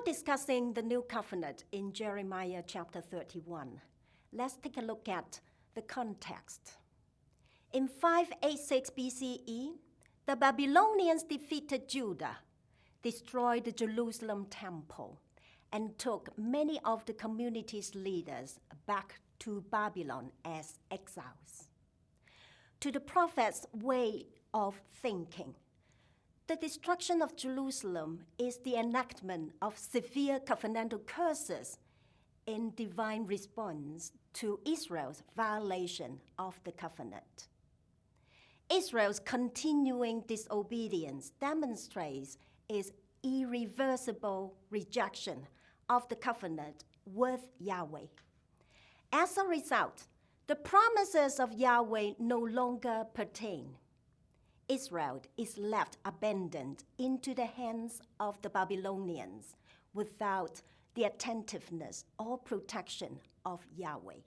Before discussing the new covenant in Jeremiah chapter 31, let's take a look at the context. In 586 BCE, the Babylonians defeated Judah, destroyed the Jerusalem temple, and took many of the community's leaders back to Babylon as exiles. To the prophet's way of thinking, the destruction of Jerusalem is the enactment of severe covenantal curses in divine response to Israel's violation of the covenant. Israel's continuing disobedience demonstrates its irreversible rejection of the covenant with Yahweh. As a result, the promises of Yahweh no longer pertain. Israel is left abandoned into the hands of the Babylonians without the attentiveness or protection of Yahweh.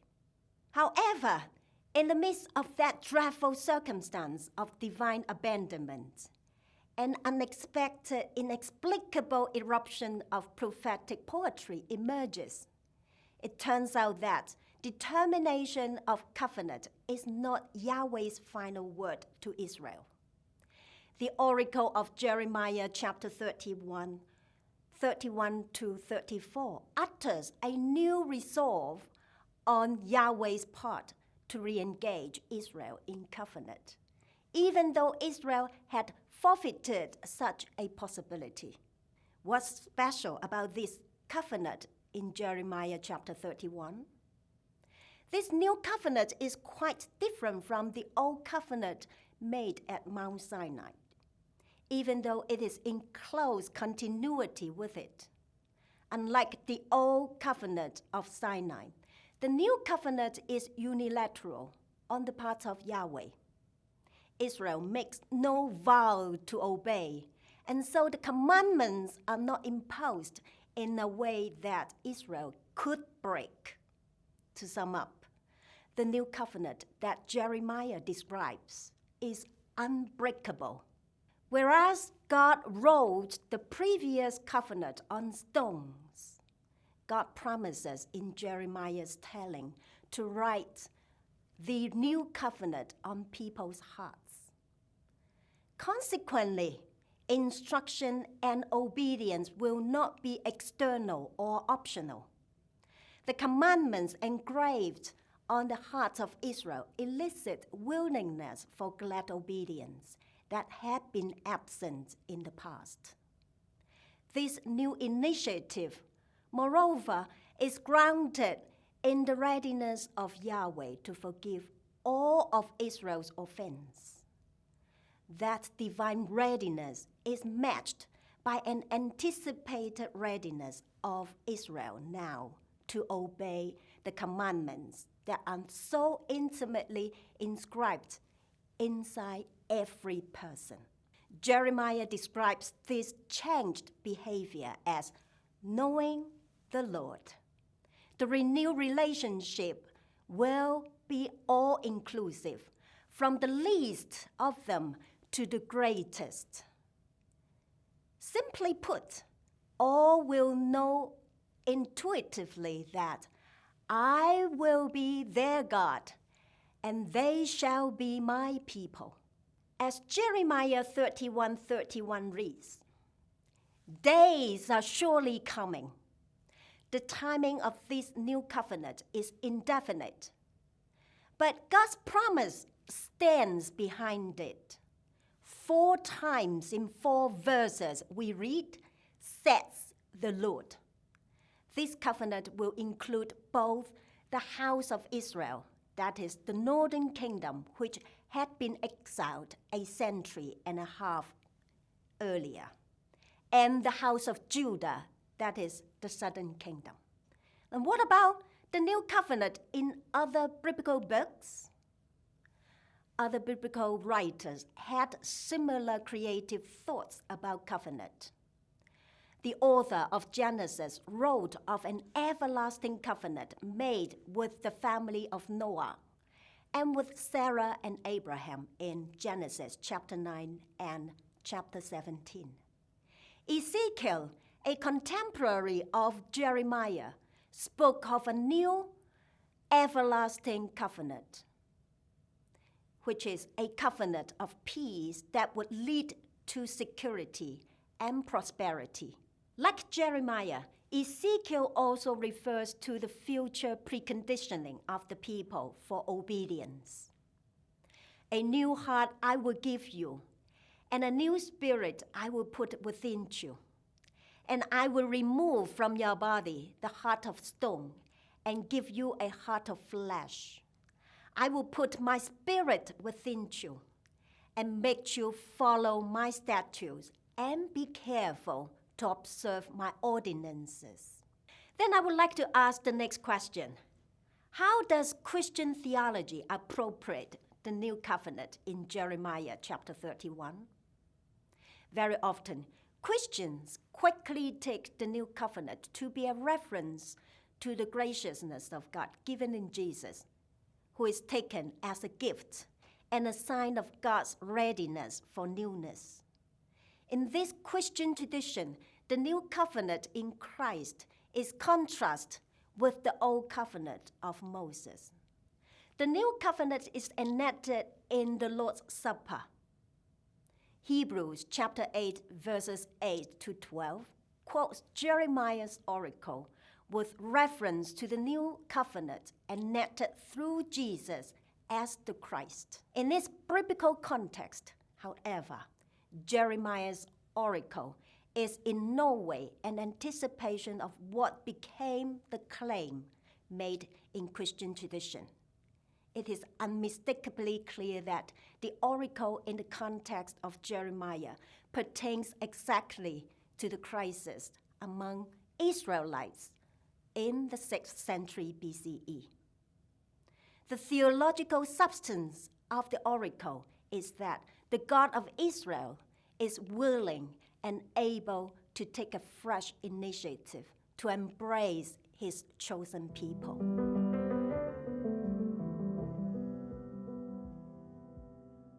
However, in the midst of that dreadful circumstance of divine abandonment, an unexpected, inexplicable eruption of prophetic poetry emerges. It turns out that determination of covenant is not Yahweh's final word to Israel. The oracle of Jeremiah chapter 31 to 34 utters a new resolve on Yahweh's part to re-engage Israel in covenant, even though Israel had forfeited such a possibility. What's special about this covenant in Jeremiah chapter 31? This new covenant is quite different from the old covenant made at Mount Sinai, even though it is in close continuity with it. Unlike the old covenant of Sinai, the new covenant is unilateral on the part of Yahweh. Israel makes no vow to obey, and so the commandments are not imposed in a way that Israel could break. To sum up, the new covenant that Jeremiah describes is unbreakable. Whereas God wrote the previous covenant on stones, God promises in Jeremiah's telling to write the new covenant on people's hearts. Consequently, instruction and obedience will not be external or optional. The commandments engraved on the hearts of Israel elicit willingness for glad obedience that had been absent in the past. This new initiative, moreover, is grounded in the readiness of Yahweh to forgive all of Israel's offense. That divine readiness is matched by an anticipated readiness of Israel now to obey the commandments that are so intimately inscribed inside every person. Jeremiah describes this changed behavior as knowing the Lord. The renewed relationship will be all-inclusive, from the least of them to the greatest. Simply put, all will know intuitively that I will be their God, and they shall be my people. As Jeremiah 31:31 reads, days are surely coming. The timing of this new covenant is indefinite, but God's promise stands behind it. 4 times in 4 verses we read, says the Lord. This covenant will include both the house of Israel, that is the northern kingdom, which had been exiled a century and a half earlier, and the house of Judah, that is the southern kingdom. And what about the new covenant in other biblical books? Other biblical writers had similar creative thoughts about covenant. The author of Genesis wrote of an everlasting covenant made with the family of Noah and with Sarah and Abraham in Genesis chapter 9 and chapter 17. Ezekiel a contemporary of Jeremiah, spoke of a new everlasting covenant, which is a covenant of peace that would lead to security and prosperity. Like Jeremiah, Ezekiel also refers to the future preconditioning of the people for obedience. A new heart I will give you, and a new spirit I will put within you. And I will remove from your body the heart of stone and give you a heart of flesh. I will put my spirit within you and make you follow my statutes and be careful to observe my ordinances. Then I would like to ask the next question. How does Christian theology appropriate the new covenant in Jeremiah chapter 31? Very often, Christians quickly take the new covenant to be a reference to the graciousness of God given in Jesus, who is taken as a gift and a sign of God's readiness for newness. In this Christian tradition, the new covenant in Christ is contrast with the old covenant of Moses. The new covenant is enacted in the Lord's Supper. Hebrews chapter 8, verses 8 to 12 quotes Jeremiah's oracle with reference to the new covenant enacted through Jesus as the Christ. In this biblical context, however, Jeremiah's oracle is in no way an anticipation of what became the claim made in Christian tradition. It is unmistakably clear that the oracle in the context of Jeremiah pertains exactly to the crisis among Israelites in the 6th century BCE. The theological substance of the oracle is that the God of Israel is willing and able to take a fresh initiative to embrace his chosen people.